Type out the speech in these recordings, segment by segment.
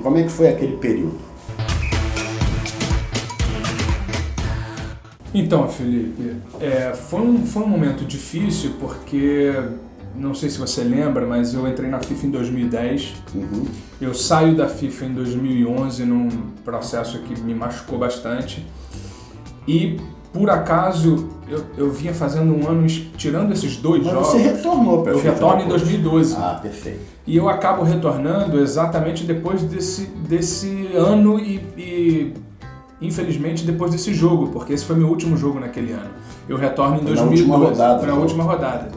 Como é que foi aquele período? Então, Felipe, foi um momento difícil porque, não sei se você lembra, mas eu entrei na FIFA em 2010. Uhum. Eu saio da FIFA em 2011 num processo que me machucou bastante. E, por acaso, eu vinha fazendo um ano, tirando esses dois jogos... Mas você retornou para a FIFA? Eu retorno em 2012. Ah, perfeito. E eu acabo retornando exatamente depois desse ano e infelizmente depois desse jogo, porque esse foi meu último jogo naquele ano. Eu retorno em 2012, foi na última rodada.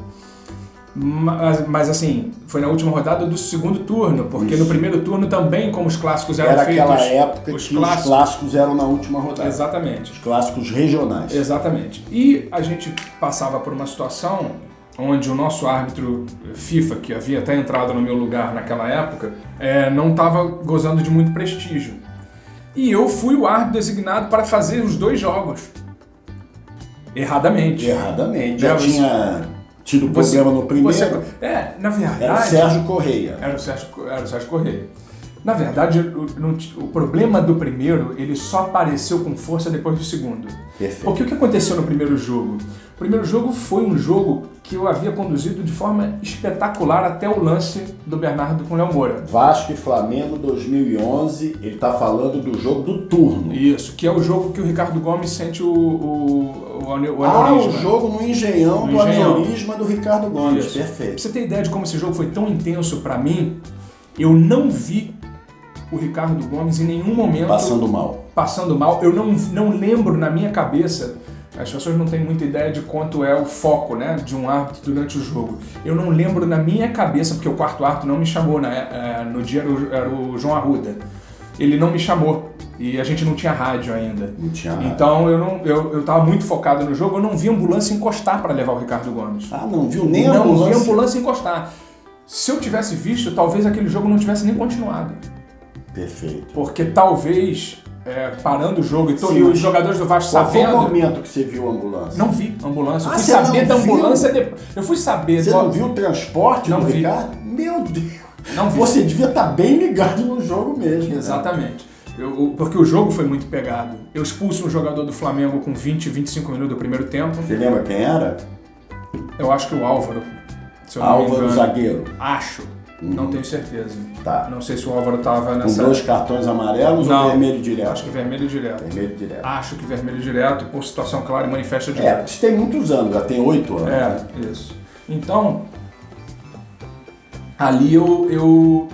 Mas assim, foi na última rodada do segundo turno, porque Isso. No primeiro turno também, como os clássicos eram feitos... Era aquela época que os clássicos eram na última rodada. Exatamente. Os clássicos regionais. Exatamente. E a gente passava por uma situação onde o nosso árbitro FIFA, que havia até entrado no meu lugar naquela época, não estava gozando de muito prestígio. E eu fui o árbitro designado para fazer os dois jogos. Erradamente. Já tinha tido problema no primeiro. Na verdade... Era o Sérgio Correia. Era o Sérgio Correia. Na verdade, o problema do primeiro, ele só apareceu com força depois do segundo. Perfeito. Porque o que aconteceu no primeiro jogo? O primeiro jogo foi um jogo que eu havia conduzido de forma espetacular até o lance do Bernardo com o Léo Moura. Vasco e Flamengo 2011, ele está falando do jogo do turno. Isso, que é o jogo que o Ricardo Gomes sente o aneurisma. O jogo no Engenhão do aneurisma do Ricardo Gomes. Isso. Perfeito. Pra você ter ideia de como esse jogo foi tão intenso pra mim, eu não vi o Ricardo Gomes em nenhum momento Passando mal. Eu não lembro na minha cabeça, as pessoas não têm muita ideia de quanto é o foco, né, de um árbitro durante o jogo. Eu não lembro na minha cabeça, porque o quarto árbitro não me chamou, no dia era o João Arruda. Ele não me chamou e a gente não tinha rádio ainda. Não tinha rádio. Então eu estava muito focado no jogo, eu não vi a ambulância encostar para levar o Ricardo Gomes. Ah, não viu nem a ambulância? Não vi a ambulância encostar. Se eu tivesse visto, talvez aquele jogo não tivesse nem continuado. Perfeito. Porque talvez, parando o jogo e os jogadores do Vasco sabendo... Qual foi o momento que você viu a ambulância? Não vi a ambulância. Eu fui saber da ambulância depois. Eu fui saber... Você não viu o transporte do Ricardo? Meu Deus! Não vi. Você devia estar bem ligado no jogo mesmo. Exatamente. Porque o jogo foi muito pegado. Eu expulso um jogador do Flamengo com 20, 25 minutos do primeiro tempo. Você lembra quem era? Eu acho que o Álvaro. Álvaro, zagueiro. Acho. Não tenho certeza. Tá. Não sei se o Álvaro estava nessa... Com 2 cartões amarelos ou vermelho direto? Acho que vermelho direto. Vermelho direto. Acho que vermelho direto, por situação clara e manifesta direto. Isso tem muitos anos, já tem 8 anos. Né? Isso. Então, ali eu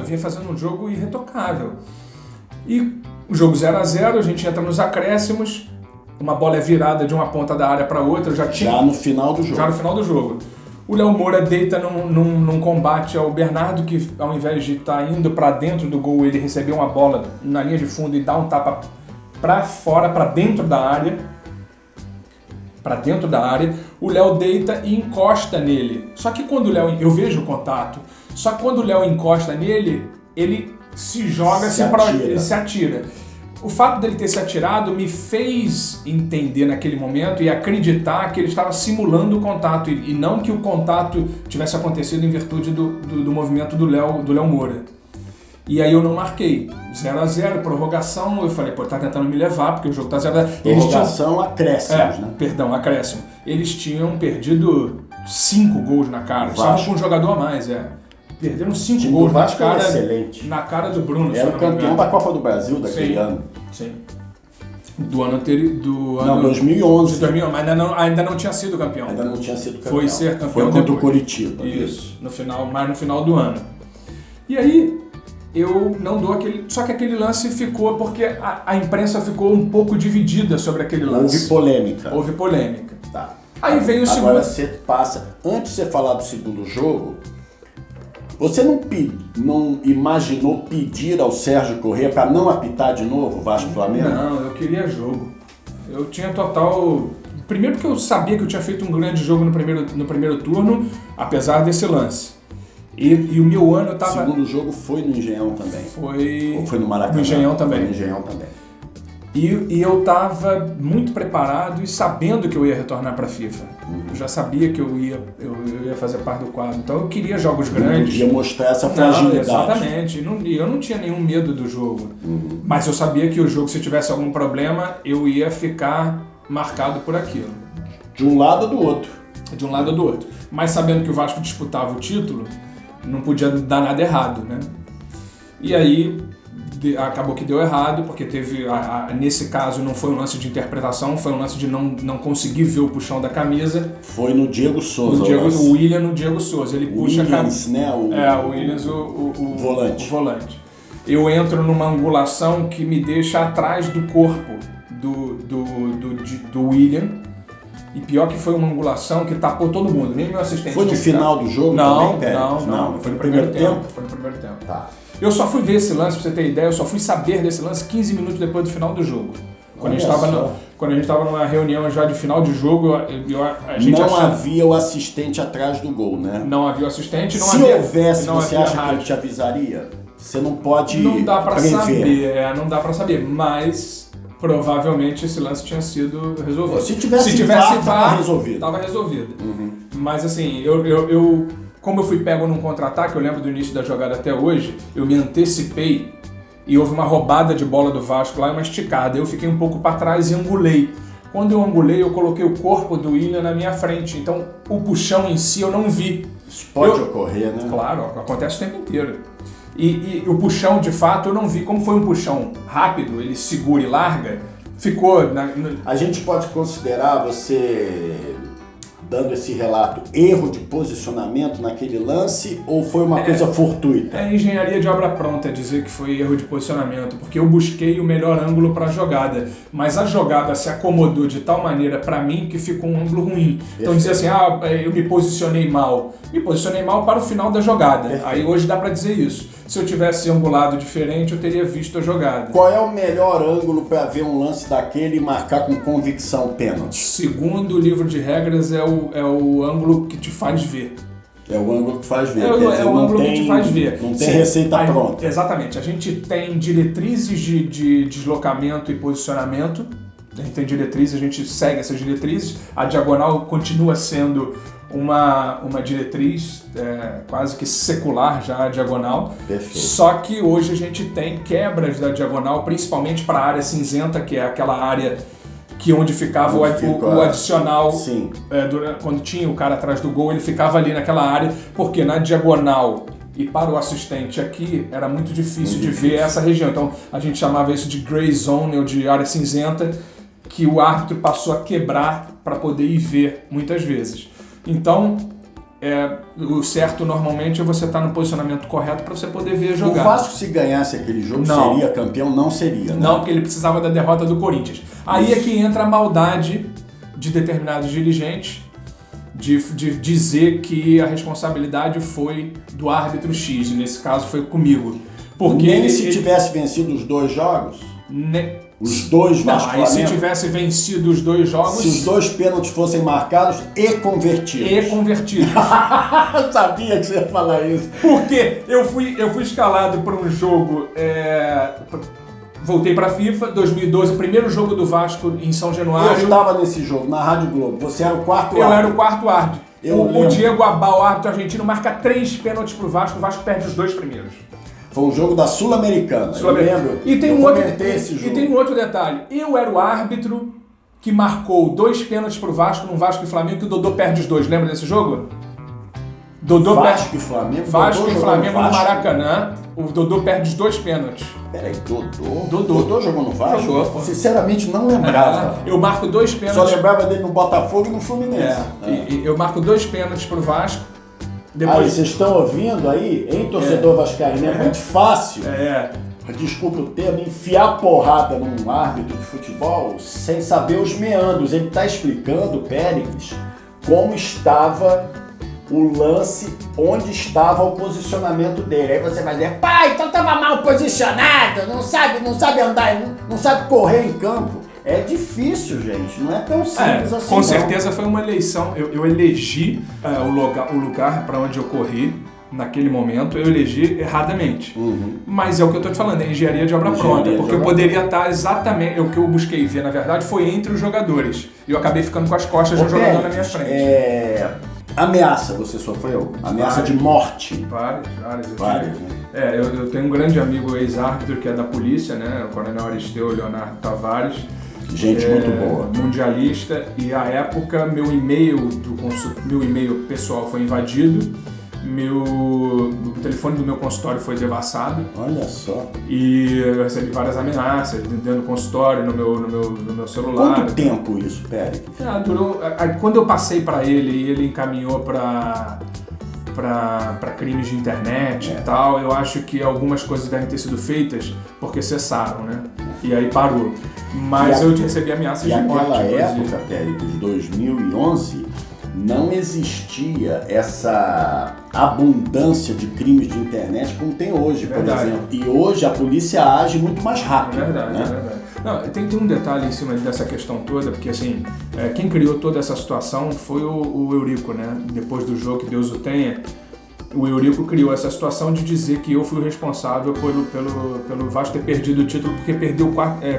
vinha fazendo um jogo irretocável. E o jogo 0-0, a gente entra nos acréscimos, uma bola é virada de uma ponta da área para outra. Já no final do jogo. O Léo Moura deita num combate ao Bernardo, que ao invés de estar indo para dentro do gol, ele recebeu uma bola na linha de fundo e dá um tapa para fora, para dentro da área. O Léo deita e encosta nele. Só que quando o Léo... Eu vejo o contato. Só que quando o Léo encosta nele, ele se joga, ele se atira. O fato dele ter se atirado me fez entender naquele momento e acreditar que ele estava simulando o contato e não que o contato tivesse acontecido em virtude do movimento do Léo Moura. E aí eu não marquei. 0-0, prorrogação, eu falei, tá tentando me levar, porque o jogo tá 0-0. Prorrogação, acréscimos, né? Perdão, acréscimo. Eles tinham perdido 5 gols na cara. Estavam com um jogador a mais, Perderam 5 gols na cara, excelente. Na cara do Bruno. Era o campeão da Copa do Brasil daquele ano. Sim. Do ano anterior. Não, 2011. Mas ainda não tinha sido campeão. Ainda não tinha sido campeão. Foi ser campeão. Foi contra o Coritiba. Isso. No final do ano. E aí, eu não dou aquele... Só que aquele lance ficou porque a imprensa ficou um pouco dividida sobre aquele lance. Houve polêmica. Tá. Aí vem o segundo... Agora você passa... Antes de você falar do segundo jogo... Você não imaginou pedir ao Sérgio Correia para não apitar de novo o Vasco e Flamengo? Não, eu queria jogo. Eu tinha total... Primeiro porque eu sabia que eu tinha feito um grande jogo no primeiro turno, apesar desse lance. E o meu ano estava... O segundo jogo foi no Engenhão também. Ou foi no Maracanã? No Engenhão também. Foi no Engenhão também. E eu estava muito preparado e sabendo que eu ia retornar para a FIFA. Eu já sabia que eu ia fazer parte do quadro. Então eu queria jogos grandes. Podia mostrar essa fragilidade. Exatamente. E eu não tinha nenhum medo do jogo. Mas eu sabia que o jogo, se tivesse algum problema, eu ia ficar marcado por aquilo. De um lado ou do outro. De um lado ou do outro. Mas sabendo que o Vasco disputava o título, não podia dar nada errado, né? E aí acabou que deu errado, porque teve, nesse caso não foi um lance de interpretação, foi um lance de não conseguir ver o puxão da camisa. Foi no Diego Souza. O William no Diego Souza. Ele puxa Williams, a camisa. Né? O Williams, o volante. O volante. Eu entro numa angulação que me deixa atrás do corpo do William. E pior que foi uma angulação que tapou todo mundo, nem meu assistente. Foi no final do jogo não, também, Pérez? Não, foi no primeiro tempo. Foi no primeiro tempo. Tá. Eu só fui ver esse lance, pra você ter ideia, eu só fui saber desse lance 15 minutos depois do final do jogo. Quando a gente estava numa reunião já de final de jogo, a gente havia o assistente atrás do gol, né? Não havia o assistente, não Se havia... houvesse, você acha que ele te avisaria? Você não pode prever. Não dá pra saber, não dá pra saber, mas provavelmente esse lance tinha sido resolvido. Se tivesse VAR, estava resolvido. Estava resolvido. Mas assim, como eu fui pego num contra-ataque, eu lembro do início da jogada até hoje, eu me antecipei e houve uma roubada de bola do Vasco lá e uma esticada. Eu fiquei um pouco para trás e angulei. Quando eu angulei, eu coloquei o corpo do William na minha frente. Então, o puxão em si eu não vi. Isso pode ocorrer, né? Claro, acontece o tempo inteiro. E o puxão, de fato, eu não vi. Como foi um puxão rápido, ele segura e larga, ficou... A gente pode considerar você... dando esse relato, erro de posicionamento naquele lance ou foi uma coisa fortuita? É engenharia de obra pronta dizer que foi erro de posicionamento, porque eu busquei o melhor ângulo para a jogada, mas a jogada se acomodou de tal maneira para mim que ficou um ângulo ruim. Então dizer assim, eu me posicionei mal. Me posicionei mal para o final da jogada. Perfeito. Aí hoje dá para dizer isso. Se eu tivesse angulado diferente, eu teria visto a jogada. Qual é o melhor ângulo para ver um lance daquele e marcar com convicção pênalti? Segundo o livro de regras, é o ângulo que te faz ver. É o ângulo que faz ver. É o ângulo que te faz ver. Não tem receita pronta. Exatamente. A gente tem diretrizes de deslocamento e posicionamento. A gente tem diretrizes, a gente segue essas diretrizes. A diagonal continua sendo uma diretriz quase que secular já, a diagonal. Perfeito. Só que hoje a gente tem quebras da diagonal, principalmente para a área cinzenta, que é aquela área onde ficava o adicional. Sim. Quando tinha o cara atrás do gol, ele ficava ali naquela área, porque na diagonal e para o assistente aqui era muito difícil de ver essa região. Então a gente chamava isso de gray zone, ou de área cinzenta, que o árbitro passou a quebrar para poder ir ver muitas vezes. Então, o certo normalmente é você estar no posicionamento correto para você poder ver a jogada. O Vasco, se ganhasse aquele jogo, seria campeão? Não seria, né? Não, porque ele precisava da derrota do Corinthians. Aí é que entra a maldade de determinados dirigentes de dizer que a responsabilidade foi do árbitro X, e nesse caso foi comigo. Porque nem se tivesse vencido os dois jogos? Os dois Vasco Flamengo. Se tivesse vencido os dois jogos... Se os dois pênaltis fossem marcados e convertidos. Eu sabia que você ia falar isso. Porque eu fui escalado para um jogo... Voltei para a FIFA, 2012, primeiro jogo do Vasco em São Januário. Eu estava nesse jogo, na Rádio Globo. Você era o quarto árbitro. Eu era o quarto árbitro. O Diego Abal, árbitro argentino, marca 3 pênaltis pro Vasco, o Vasco perde os 2 primeiros. Foi um jogo da Sul-Americana, eu lembro. E tem um outro detalhe. Eu era o árbitro que marcou 2 pênaltis pro Vasco, num Vasco e Flamengo, que o Dodô perde os 2. Lembra desse jogo? Vasco e Flamengo? Vasco e Flamengo no Maracanã. O Dodô perde os 2 pênaltis. Peraí, Dodô jogou no Vasco? Jogou. Sinceramente, não lembrava. Eu marco 2 pênaltis. Só lembrava dele no Botafogo e no Fluminense. E eu marco 2 pênaltis pro Vasco. Depois... vocês estão ouvindo aí, hein, torcedor vascaíno? É muito fácil. Desculpa o termo, enfiar porrada num árbitro de futebol sem saber os meandros. Ele está explicando, Péricles, como estava o lance, onde estava o posicionamento dele. Aí você vai dizer, então estava mal posicionado, não sabe andar, não sabe correr em campo. É difícil, gente, não é tão simples assim. Com certeza foi uma eleição. Eu elegi o lugar para onde eu corri. naquele momento, eu elegi erradamente. Mas é o que eu estou te falando, é engenharia de obra pronta, porque eu poderia estar exatamente... O que eu busquei ver, na verdade, foi entre os jogadores. E eu acabei ficando com as costas de um jogador na minha frente. Ameaça você sofreu? Ameaça de morte? Várias. Né? Eu tenho um grande amigo ex-árbitro que é da polícia, né? O coronel Aristeu Leonardo Tavares. Gente muito boa. Mundialista. E à época, meu e-mail pessoal foi invadido. O telefone do meu consultório foi devassado. Olha só. E eu recebi várias ameaças dentro do consultório, no meu celular. Quanto tempo isso, Pérez? Durou. Quando eu passei para ele e ele encaminhou para crimes de internet e tal, eu acho que algumas coisas devem ter sido feitas porque cessaram, né? E aí parou. Mas eu recebi ameaças de morte. Naquela época, Pérez, de 2011, não existia essa abundância de crimes de internet como tem hoje, por exemplo. E hoje a polícia age muito mais rápido. É verdade. Não, tem um detalhe em cima dessa questão toda, porque assim, quem criou toda essa situação foi o Eurico, né? Depois do jogo, que Deus o tenha, o Eurico criou essa situação de dizer que eu fui o responsável pelo Vasco ter perdido o título porque perdeu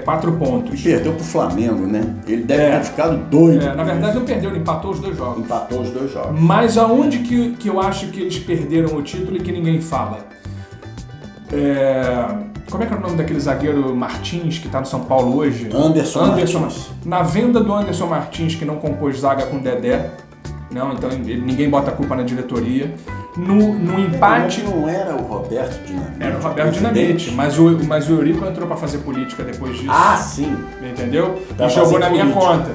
4 pontos. E perdeu pro Flamengo, né? Ele deve ter ficado doido. Na verdade não perdeu, ele empatou os 2 jogos. Empatou os 2 jogos. Mas aonde que eu acho que eles perderam o título e que ninguém fala? Como é que é o nome daquele zagueiro Martins que tá no São Paulo hoje? Anderson Martins. Na venda do Anderson Martins, que não compôs zaga com Dedé, não, então ninguém bota a culpa na diretoria. No empate... Não era o Roberto Dinamite? Era o Roberto Dinamite, mas o Eurico entrou para fazer política depois disso. Ah, sim! Entendeu? E jogou na minha conta.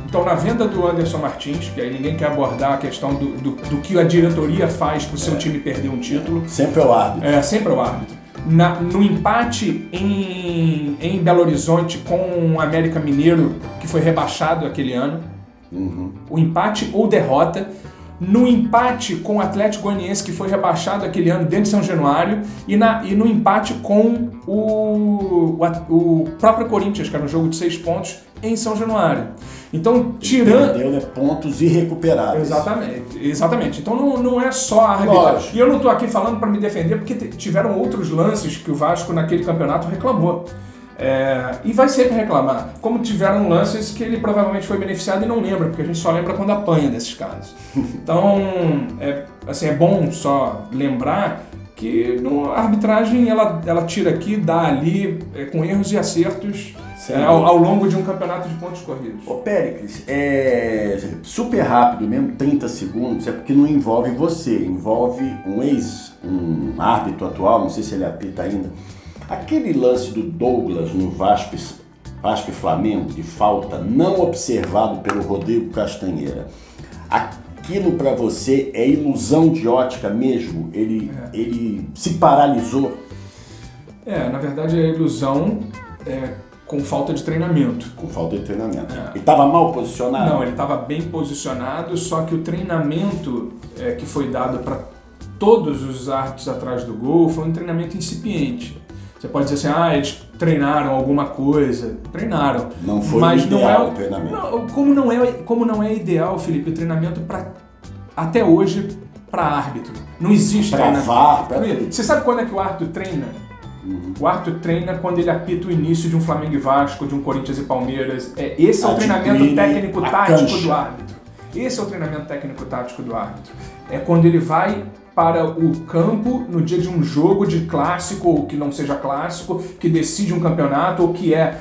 Então, na venda do Anderson Martins, que aí ninguém quer abordar a questão do que a diretoria faz para o seu time perder um título. Sempre é o árbitro. Sempre é o árbitro. No empate em Belo Horizonte com o América Mineiro, que foi rebaixado aquele ano, o empate ou derrota, no empate com o Atlético Goianiense, que foi rebaixado aquele ano dentro de São Januário, e no empate com o próprio Corinthians, que era um jogo de 6 pontos, em São Januário. Então, tirando... Perdeu, pontos irrecuperáveis. Exatamente. Então não é só a arbitragem. E eu não estou aqui falando para me defender, porque tiveram outros lances que o Vasco naquele campeonato reclamou. E vai sempre reclamar. Como tiveram lances que ele provavelmente foi beneficiado e não lembra, porque a gente só lembra quando apanha desses casos. Então, é bom só lembrar que a arbitragem ela tira aqui, dá ali, com erros e acertos ao longo de um campeonato de pontos corridos. Ô Péricles, super rápido mesmo, 30 segundos, porque não envolve você, envolve um árbitro atual, não sei se ele apita ainda. Aquele lance do Douglas no Vasco e Flamengo, de falta não observado pelo Rodrigo Castanheira, aquilo para você é ilusão de ótica mesmo? Ele se paralisou? Na verdade é ilusão com falta de treinamento. Com falta de treinamento. Ele estava mal posicionado? Não, ele estava bem posicionado, só que o treinamento que foi dado para todos os árbitros atrás do gol foi um treinamento incipiente. Você pode dizer assim, eles treinaram alguma coisa. Treinaram. Não foi ideal o treinamento. Como não é ideal, Felipe, o treinamento até hoje para árbitro. Não existe treinamento. Você sabe quando é que o árbitro treina? O árbitro treina quando ele apita o início de um Flamengo e Vasco, de um Corinthians e Palmeiras. Esse é o treinamento técnico-tático do árbitro. Esse é o treinamento técnico-tático do árbitro. É quando ele vai para o campo no dia de um jogo de clássico ou que não seja clássico, que decide um campeonato ou que é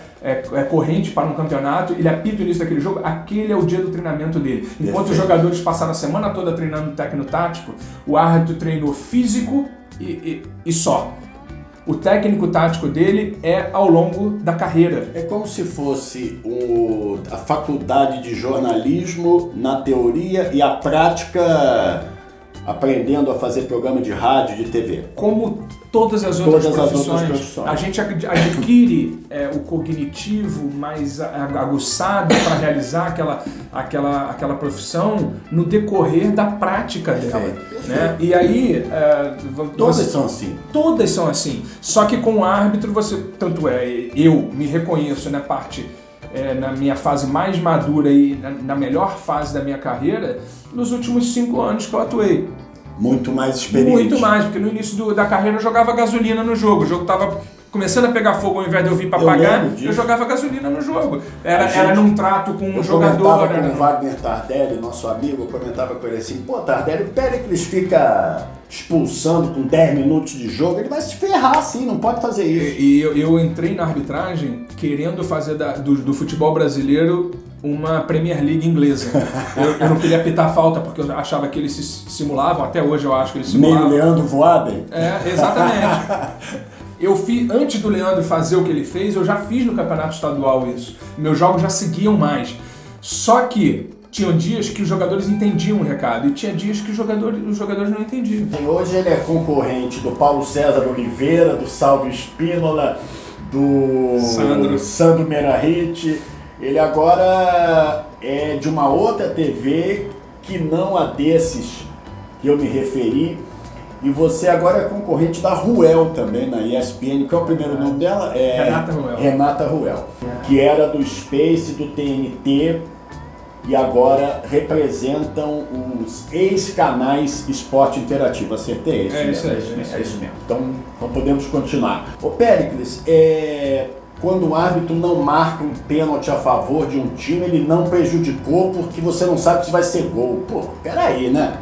corrente para um campeonato, ele apita o início daquele jogo, aquele é o dia do treinamento dele. Enquanto os jogadores passaram a semana toda treinando técnico-tático, o árbitro treinou físico e só. O técnico-tático dele é ao longo da carreira. É como se fosse a faculdade de jornalismo na teoria e a prática aprendendo a fazer programa de rádio, de TV. Como todas as outras profissões. A gente adquire o cognitivo mais aguçado para realizar aquela profissão no decorrer da prática dela. Né? E aí... Todas são assim. Todas são assim. Só que com o árbitro, eu me reconheço na parte... na minha fase mais madura e na melhor fase da minha carreira, nos últimos 5 anos que eu atuei. Muito mais experiente. Muito mais, porque no início da carreira eu jogava gasolina no jogo. O jogo tava começando a pegar fogo, ao invés de eu vir para pagar, eu jogava gasolina no jogo. Era num trato com um jogador. Eu comentava com o Wagner Tardelli, nosso amigo, eu comentava com ele assim, pô, Tardelli, o Péricles fica expulsando com 10 minutos de jogo, ele vai se ferrar assim, não pode fazer isso. E eu entrei na arbitragem querendo fazer do futebol brasileiro uma Premier League inglesa. Eu não queria apitar falta porque eu achava que eles se simulavam, até hoje eu acho que eles simulavam. Meio Leandro Voaden. Exatamente. Eu fiz, antes do Leandro fazer o que ele fez, eu já fiz no campeonato estadual isso. Meus jogos já seguiam mais. Só que tinham dias que os jogadores entendiam o recado e tinha dias que os jogadores não entendiam. Hoje ele é concorrente do Paulo César Oliveira, do Salvo Espínola, do Sandro Meirahit. Ele agora é de uma outra TV que não a desses que eu me referi. E você agora é concorrente da Ruel também, na ESPN. Qual é o primeiro nome dela? Renata Ruel. Que era do Space, do TNT, e agora representam os ex-canais Esporte Interativo. Acertei? É isso mesmo. Então podemos continuar. Ô Péricles, quando o árbitro não marca um pênalti a favor de um time, ele não prejudicou porque você não sabe se vai ser gol. Pô, peraí, né?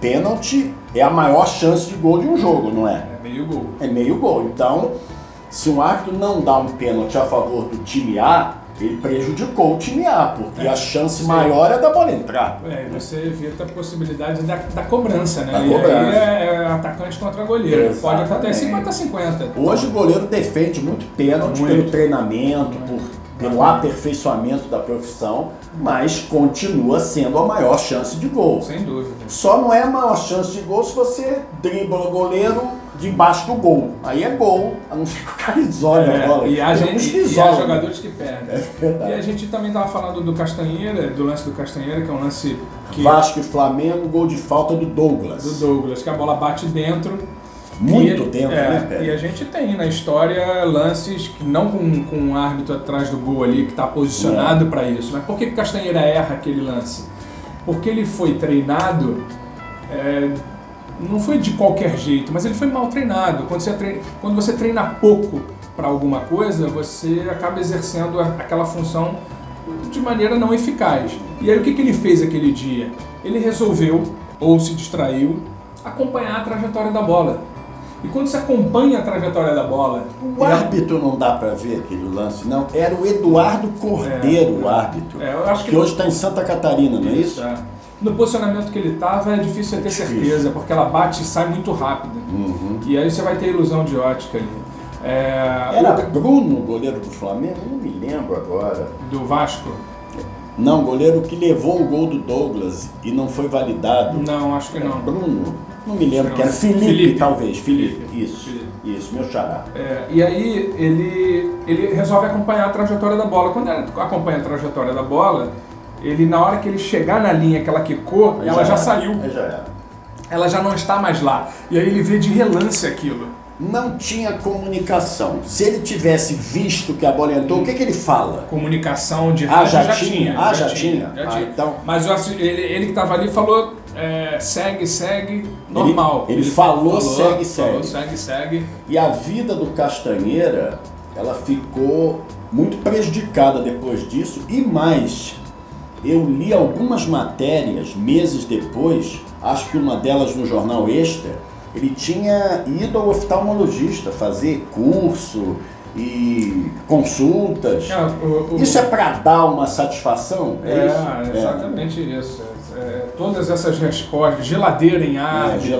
Pênalti é a maior chance de gol de um jogo, não é? É meio gol. É meio gol. Então, se um árbitro não dá um pênalti a favor do time A, ele prejudicou o time A, porque a chance maior é da bola entrar. Você evita a possibilidade da cobrança, né? Da cobrança. E aí é atacante contra goleiro. Exatamente. Pode acontecer 50-50. Hoje o goleiro defende muito pênalti pelo treinamento, pelo aperfeiçoamento da profissão, mas continua sendo a maior chance de gol. Sem dúvida. Só não é a maior chance de gol se você dribla o goleiro debaixo do gol. Aí é gol, a não ser que o cara isole a bola. E há jogadores que perdem. E a gente também estava falando do Castanheira, do lance do Castanheira, que é um lance que... Vasco e Flamengo, gol de falta do Douglas. Que a bola bate dentro. Muito tempo, né, Pedro? E a gente tem na história lances que não com um árbitro atrás do gol ali que está posicionado para isso. Mas por que o Castanheira erra aquele lance? Porque ele foi treinado, não foi de qualquer jeito, mas ele foi mal treinado. Quando você treina pouco para alguma coisa, você acaba exercendo aquela função de maneira não eficaz. E aí o que ele fez aquele dia? Ele resolveu, ou se distraiu, acompanhar a trajetória da bola. E quando você acompanha a trajetória da bola... O árbitro não dá para ver aquele lance, não. Era o Eduardo Cordeiro, o árbitro. Eu acho que hoje está em Santa Catarina, não é isso? No posicionamento que ele estava é difícil você ter certeza, porque ela bate e sai muito rápido. E aí você vai ter ilusão de ótica ali. Era Bruno, goleiro do Flamengo? Não me lembro agora. Do Vasco? Não, goleiro que levou o gol do Douglas e não foi validado. Não, acho que não. Bruno? Não me lembro, que era Felipe, talvez. Felipe. Isso, meu xará. E aí ele resolve acompanhar a trajetória da bola. Quando ele acompanha a trajetória da bola, ele, na hora que ele chegar na linha que ela quicou, ela já saiu. Ela já não está mais lá. E aí ele vê de relance aquilo. Não tinha comunicação. Se ele tivesse visto que a bola entrou, o que ele fala? Comunicação de rádio já tinha. Já tinha. Então... Mas ele que estava ali falou, segue, normal. Ele falou, segue. E a vida do Castanheira, ela ficou muito prejudicada depois disso. E mais, eu li algumas matérias meses depois, acho que uma delas no Jornal Extra. Ele tinha ido ao oftalmologista fazer curso e consultas. Isso é para dar uma satisfação? Exatamente isso. Todas essas respostas, geladeira em árbitro,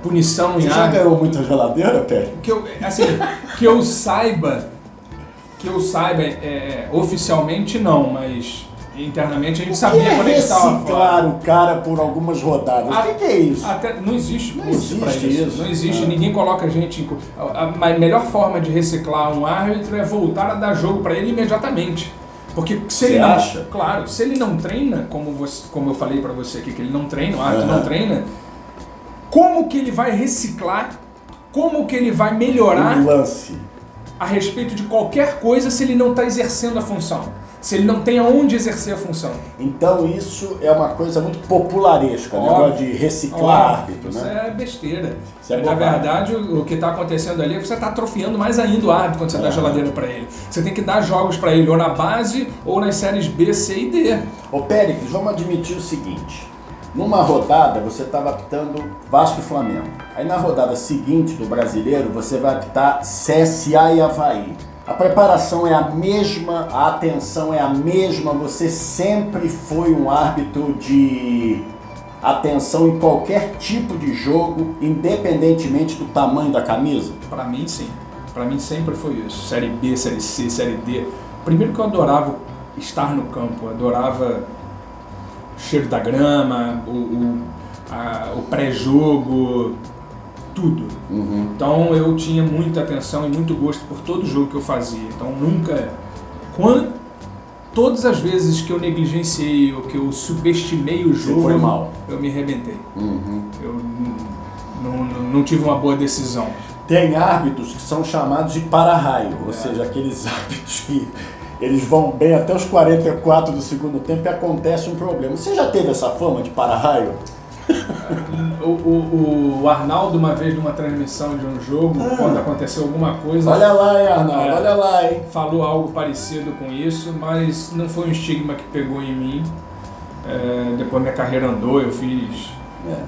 punição em árbitro. Você já ganhou muita geladeira, Pé? Que eu saiba, oficialmente não, mas... Internamente a gente sabia quando a gente estava fora. Reciclar o cara por algumas rodadas. O que é isso? Não existe curso para isso. Não existe. Ninguém coloca a gente... A melhor forma de reciclar um árbitro é voltar a dar jogo para ele imediatamente. Porque se ele não... acha? Claro. Se ele não treina, como eu falei para você aqui, que ele não treina, o árbitro não treina, como que ele vai reciclar? Como que ele vai melhorar um lance a respeito de qualquer coisa se ele não está exercendo a função? se ele não tem aonde exercer a função. Então isso é uma coisa muito popularesca, o negócio de reciclar árbitro, né? Isso é besteira. Isso é Na verdade, o que está acontecendo ali é que você está atrofiando mais ainda o árbitro quando você dá geladeira para ele. Você tem que dar jogos para ele ou na base ou nas séries B, C e D. Ô Péricles, vamos admitir o seguinte. Numa rodada você estava apitando Vasco e Flamengo. Aí na rodada seguinte do Brasileiro você vai apitar CSA e Avaí. A preparação é a mesma, a atenção é a mesma, você sempre foi um árbitro de atenção em qualquer tipo de jogo, independentemente do tamanho da camisa? Para mim, sim. Para mim sempre foi isso. Série B, Série C, Série D. Primeiro que eu adorava estar no campo, eu adorava o cheiro da grama, o pré-jogo, tudo. Então eu tinha muita atenção e muito gosto por todo jogo que eu fazia. Então nunca... Todas as vezes que eu negligenciei ou que eu subestimei o jogo, foi mal. Eu me arrebentei. Eu não tive uma boa decisão. Tem árbitros que são chamados de para-raio, ou seja, aqueles árbitros que eles vão bem até os 44 do segundo tempo e acontece um problema. Você já teve essa fama de para-raio? O Arnaldo, uma vez numa transmissão de um jogo, quando aconteceu alguma coisa... Olha lá, hein, Arnaldo, olha lá, hein? Falou algo parecido com isso, mas não foi um estigma que pegou em mim. Depois minha carreira andou, eu fiz...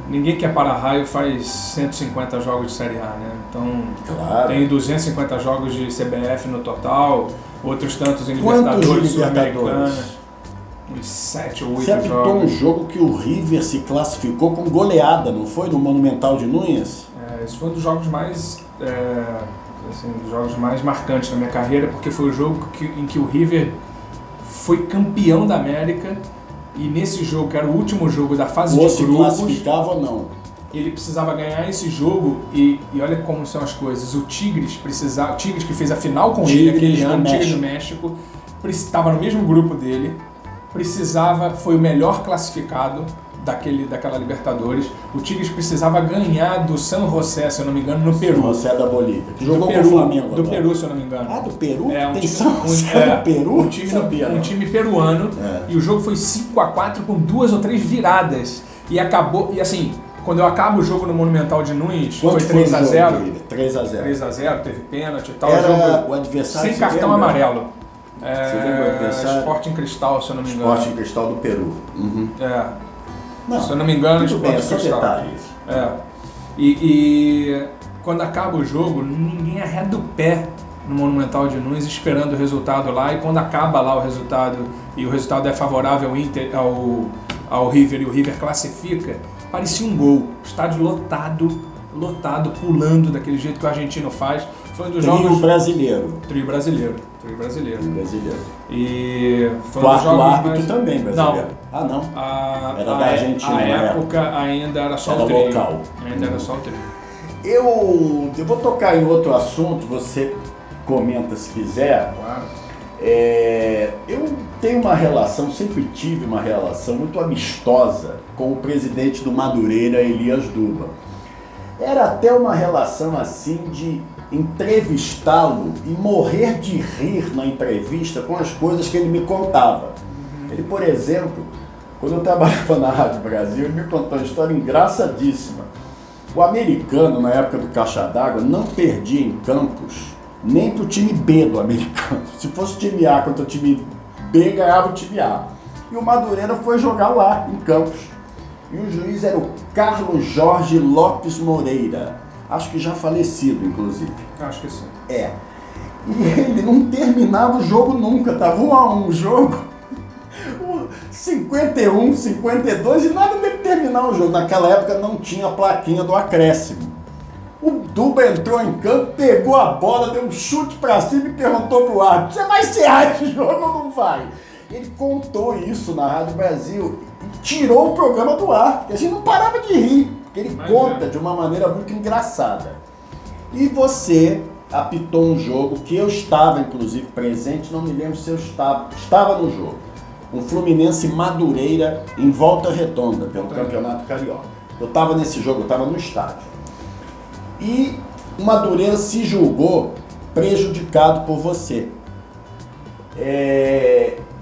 Ninguém que é para-raio faz 150 jogos de Série A, né? Então, claro. Tem 250 jogos de CBF no total, outros tantos em Libertadores, Sul-Americana. Uns 7 ou 8 jogos. Você apitou um jogo que o River se classificou com goleada, não foi? No Monumental de Núñez? Esse foi um dos jogos mais, dos jogos mais marcantes na minha carreira, porque foi o jogo em que o River foi campeão da América e nesse jogo, que era o último jogo da fase de grupos... se classificava ou não? Ele precisava ganhar esse jogo e olha como são as coisas. O Tigres que fez a final com ele aquele ano, o Tigres do México, estava no mesmo grupo dele. Foi o melhor classificado daquela Libertadores. O Tigres precisava ganhar do San José, se eu não me engano, no Peru. San José da Bolívia. Que jogou com o Flamengo. Do Peru, se eu não me engano. Ah, do Peru? Tem San José do Peru? Um time peruano. E o jogo foi 5-4 com 2 ou 3 viradas. E acabou... E assim, quando eu acabo o jogo no Monumental de Núñez, foi 3-0. 3-0, teve pênalti e tal. Era o adversário... Sem cartão amarelo. Você lembra o adversário? Sporting Cristal, se eu não me engano. Sporting Cristal do Peru. Não, se eu não me engano, Sporting Cristal. Detalhes. E quando acaba o jogo, ninguém arreda o pé no Monumental de Núñez esperando o resultado lá. E quando acaba lá o resultado, e o resultado é favorável ao River, e o River classifica, parecia um gol. Estádio lotado, pulando daquele jeito que o argentino faz. Foi um dos jogos... Trio brasileiro. E foi um dos jogos árbitro mais... também brasileiro. Não. Era da Argentina. Na época ainda era só o trio. Local. Ainda era só o trio. Eu vou tocar em outro assunto, você comenta se quiser. Claro. Eu tenho uma relação, sempre tive uma relação muito amistosa com o presidente do Madureira, Elias Duba. Era até uma relação assim de entrevistá-lo e morrer de rir na entrevista com as coisas que ele me contava. Ele, por exemplo, quando eu trabalhava na Rádio Brasil, ele me contou uma história engraçadíssima. O americano, na época do Caixa d'Água, não perdia em Campos nem pro time B do americano. Se fosse o time A contra o time B, ganhava o time A. E o Madureira foi jogar lá, em Campos. E o juiz era o Carlos Jorge Lopes Moreira. Acho que já falecido, inclusive. Acho que sim. E ele não terminava o jogo nunca. Tava 1-1 o jogo. 51, 52 e nada de terminar o jogo. Naquela época não tinha a plaquinha do acréscimo. O Duba entrou em campo, pegou a bola, deu um chute pra cima e perguntou pro árbitro: você vai encerrar esse jogo ou não vai? Ele contou isso na Rádio Brasil e tirou o programa do ar, porque a gente não parava de rir, porque ele conta de uma maneira muito engraçada. E você apitou um jogo que eu estava, inclusive, presente, não me lembro se eu estava no jogo. Um Fluminense Madureira em Volta Redonda, pelo Campeonato Carioca. Eu estava nesse jogo, eu estava no estádio. E o Madureira se julgou prejudicado por você.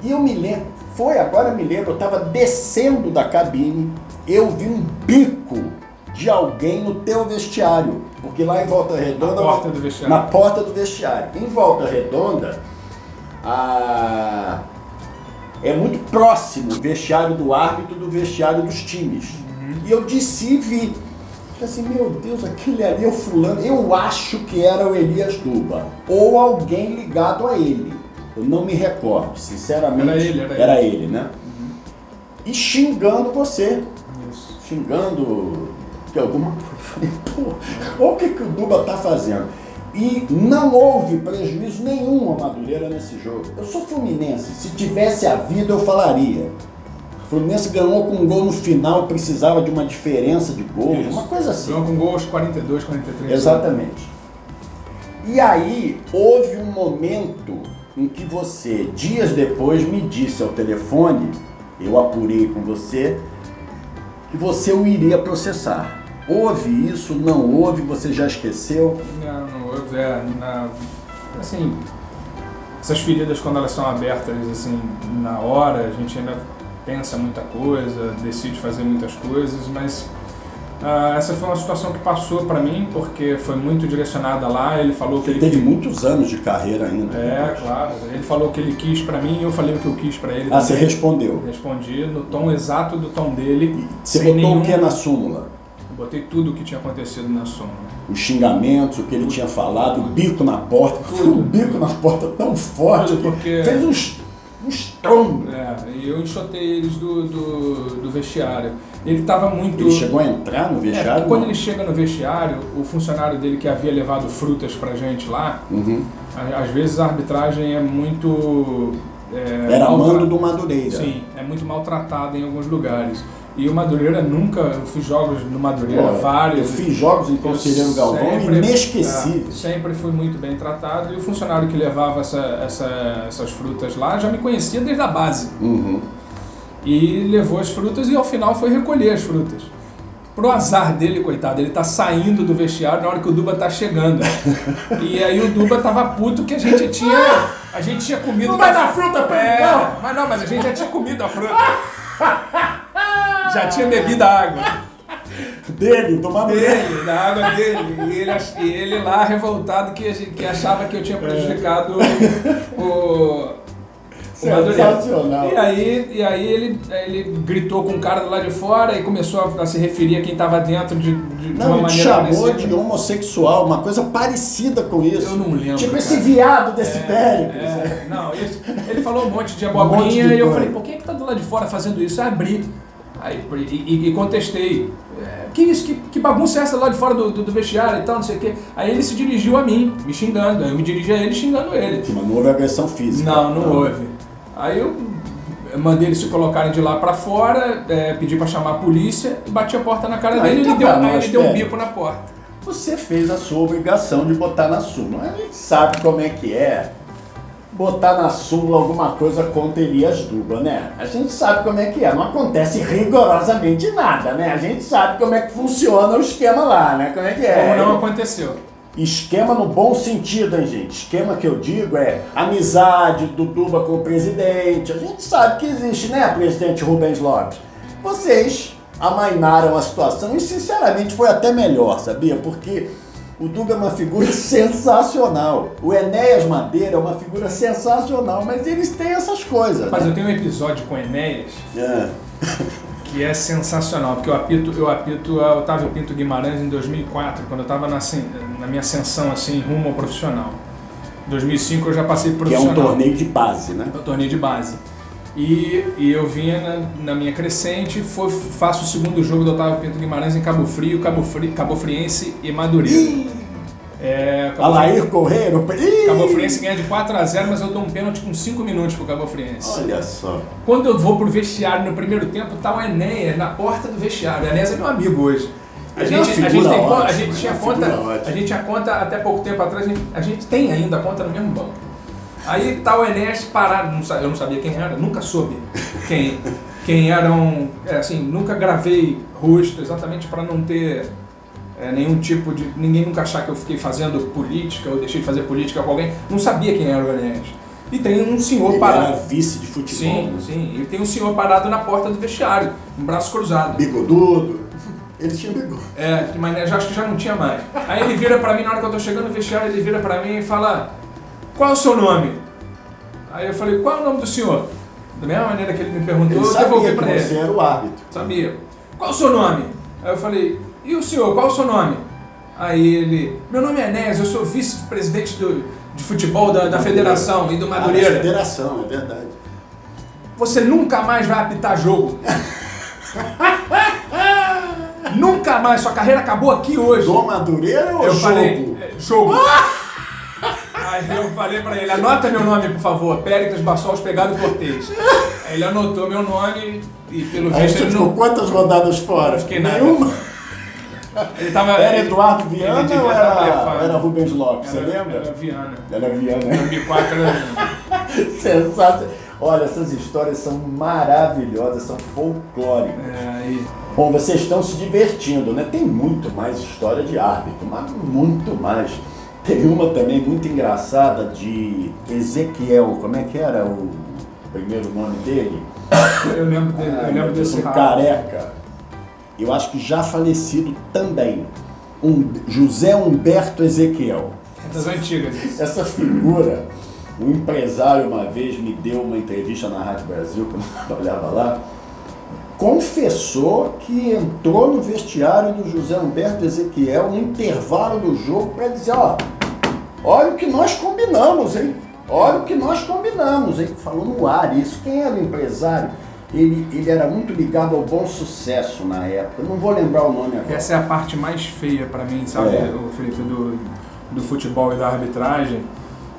E eu me lembro, agora me lembro, eu estava descendo da cabine, eu vi um bico de alguém no teu vestiário, porque lá em Volta Redonda... Na porta do vestiário. Em Volta Redonda, é muito próximo o vestiário do árbitro do vestiário dos times. E eu desci e vi. Assim, meu Deus, aquele ali é o fulano. Eu acho que era o Elias Duba, ou alguém ligado a ele. Eu não me recordo, sinceramente. Era ele, né? E xingando você. Isso. Xingando que alguma coisa. Eu falei, pô, olha o que o Duba tá fazendo. E não houve prejuízo nenhum a Madureira nesse jogo. Eu sou fluminense, se tivesse havido eu falaria. O Fluminense ganhou com um gol no final, precisava de uma diferença de gols, uma coisa assim. Ganhou com gols 42, 43. Exatamente. E aí houve um momento em que você, dias depois, me disse ao telefone, eu apurei com você, que você o iria processar. Houve isso? Não houve? Você já esqueceu? Não houve. Assim, essas feridas, quando elas são abertas assim, na hora, a gente ainda pensa muita coisa, decide fazer muitas coisas, mas essa foi uma situação que passou para mim, porque foi muito direcionada lá. Ele falou que ele teve muitos anos de carreira ainda. Claro. Ele falou o que ele quis para mim e eu falei o que eu quis para ele. Você respondeu? Respondi no tom exato do tom dele. Você botou o que na súmula? Botei tudo o que tinha acontecido na súmula. Os xingamentos, o que ele tinha falado, o bico na porta. Tudo. O bico na porta tão forte que fez um estrondo. E eu enxotei eles do vestiário. Ele estava muito... Ele chegou a entrar no vestiário? Quando ele chega no vestiário, o funcionário dele que havia levado frutas pra gente lá, às vezes a arbitragem é muito... Era mando do Madureira. Sim, é muito maltratado em alguns lugares. E o Madureira eu fiz jogos no Madureira, vários. Eu fiz jogos em Conselheiro Galvão, inesquecíveis. Sempre fui muito bem tratado e o funcionário que levava essas frutas lá já me conhecia desde a base. E levou as frutas e ao final foi recolher as frutas. Pro azar dele, coitado, ele tá saindo do vestiário na hora que o Duba tá chegando. E aí o Duba tava puto que a gente tinha comido... Não vai dar fruta pra ele, não! Mas a gente já tinha comido a fruta. Já tinha bebido a água. Da água dele. E ele lá revoltado que achava que eu tinha prejudicado o Sensacional. E aí ele gritou com o cara do lado de fora e começou a se referir a quem estava dentro de uma maneira chamou parecida. De homossexual, uma coisa parecida com isso. Eu não lembro. Tipo esse viado desse Péricles. Ele falou um monte de abobrinha e eu falei, pô, quem é que tá do lado de fora fazendo isso? Eu abri. Aí, e contestei. Que isso? Que bagunça é essa lá de fora do vestiário e tal, não sei o quê. Aí ele se dirigiu a mim, me xingando. Aí eu me dirigi a ele xingando ele. Sim, mas não houve agressão física. Não houve. Aí eu mandei eles se colocarem de lá pra fora, pedi pra chamar a polícia e bati a porta na cara dele e ele deu um bico na porta. Você fez a sua obrigação de botar na súmula. A gente sabe como é que é botar na súmula alguma coisa contra Elias Duba, né? A gente sabe como é que é. Não acontece rigorosamente nada, né? A gente sabe como é que funciona o esquema lá, né? Como é que é? Como não aconteceu. Esquema no bom sentido, hein, gente? Esquema que eu digo é amizade do Duba com o presidente. A gente sabe que existe, né, presidente Rubens Lopes? Vocês amainaram a situação e, sinceramente, foi até melhor, sabia? Porque o Duba é uma figura sensacional. O Enéas Madeira é uma figura sensacional, mas eles têm essas coisas. Mas né? Eu tenho um episódio com o Enéas que é sensacional, porque eu apito a Otávio Pinto Guimarães em 2004, quando eu estava na minha ascensão assim, rumo ao profissional. Em 2005 eu já passei profissional. Que é um torneio de base, né? É um torneio de base. E eu vinha na minha crescente, faço o segundo jogo do Otávio Pinto Guimarães em Cabo Frio, Cabo Friense e Madureira. Alair Correia. Cabo Friense ganha de 4-0, mas eu dou um pênalti com 5 minutos pro Cabo Friense. Olha só. Quando eu vou pro vestiário no primeiro tempo, tá o Enéas na porta do vestiário. O Enéas é meu amigo hoje. A gente tinha conta até pouco tempo atrás, a gente tem ainda a conta no mesmo banco. Aí tá o Enéas parado, eu não sabia quem era, nunca soube quem eram, assim, nunca gravei rosto, exatamente para não ter nenhum tipo de... ninguém nunca achar que eu fiquei fazendo política ou deixei de fazer política com alguém, não sabia quem era o Enéas. E tem um senhor parado. Ele era vice de futebol. Sim. E tem um senhor parado na porta do vestiário, com o braço cruzado. Bigodudo. Ele tinha bigode. Mas acho que já não tinha mais. Aí ele vira pra mim, na hora que eu tô chegando no vestiário, ele vira pra mim e fala: qual é o seu nome? Aí eu falei: qual é o nome do senhor? Da mesma maneira que ele me perguntou, eu devolvi pra ele. Você era o árbitro. Sabia. Qual é o seu nome? Aí eu falei: e o senhor, qual é o seu nome? Aí ele: meu nome é Enéas, eu sou vice-presidente de futebol da federação e do Madureira. Da federação, é verdade. Você nunca mais vai apitar jogo. Nunca mais, sua carreira acabou aqui hoje. Do Madureira ou eu jogo? Falei, jogo. Aí eu falei pra ele: anota meu nome, por favor, Péricles Bassols Pegado Cortez. Aí ele anotou meu nome e pelo visto ele ficou quantas rodadas fora? Não fiquei nada. Nenhuma? Ele tava, era Eduardo Viana ou era Rubens Lopes, você lembra? Era Viana. Era Viana. 2004 era Viana. Sensacional. Olha, essas histórias são maravilhosas, são folclóricas. Bom, vocês estão se divertindo, né? Tem muito mais história de árbitro, mas muito mais. Tem uma também muito engraçada de Ezequiel, como é que era o primeiro nome dele? Eu lembro desse careca. Eu acho que já falecido também. José Humberto Ezequiel. Das antigas. Essa figura, um empresário uma vez me deu uma entrevista na Rádio Brasil, quando eu trabalhava lá, confessou que entrou no vestiário do José Humberto Ezequiel no intervalo do jogo para dizer: olha o que nós combinamos, hein? Olha o que nós combinamos, hein? Falou no ar isso. Quem era o empresário? Ele era muito ligado ao Bom Sucesso na época. Eu não vou lembrar o nome agora. Essa é a parte mais feia para mim, sabe, Felipe, do futebol e da arbitragem.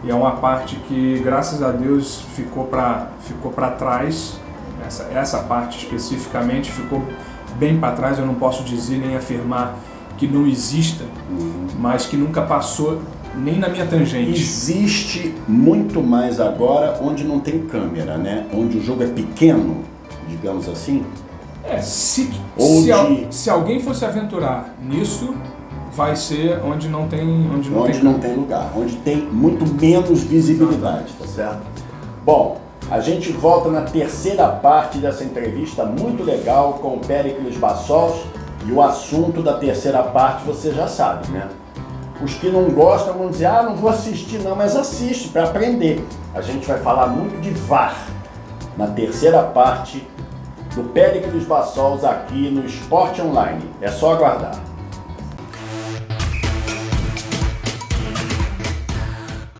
E é uma parte que, graças a Deus, ficou para trás. Essa parte especificamente ficou bem para trás. Eu não posso dizer nem afirmar que não exista, mas que nunca passou nem na minha tangente. Existe muito mais agora onde não tem câmera, né? Onde o jogo é pequeno, digamos assim. Se alguém fosse aventurar nisso, vai ser onde não tem lugar, onde tem muito menos visibilidade, tá certo? Bom, a gente volta na terceira parte dessa entrevista muito legal com o Péricles Bassols, e o assunto da terceira parte você já sabe, né? Os que não gostam vão dizer: não vou assistir não, mas assiste para aprender. A gente vai falar muito de VAR na terceira parte do Péricles Bassols aqui no Esporte Online. É só aguardar.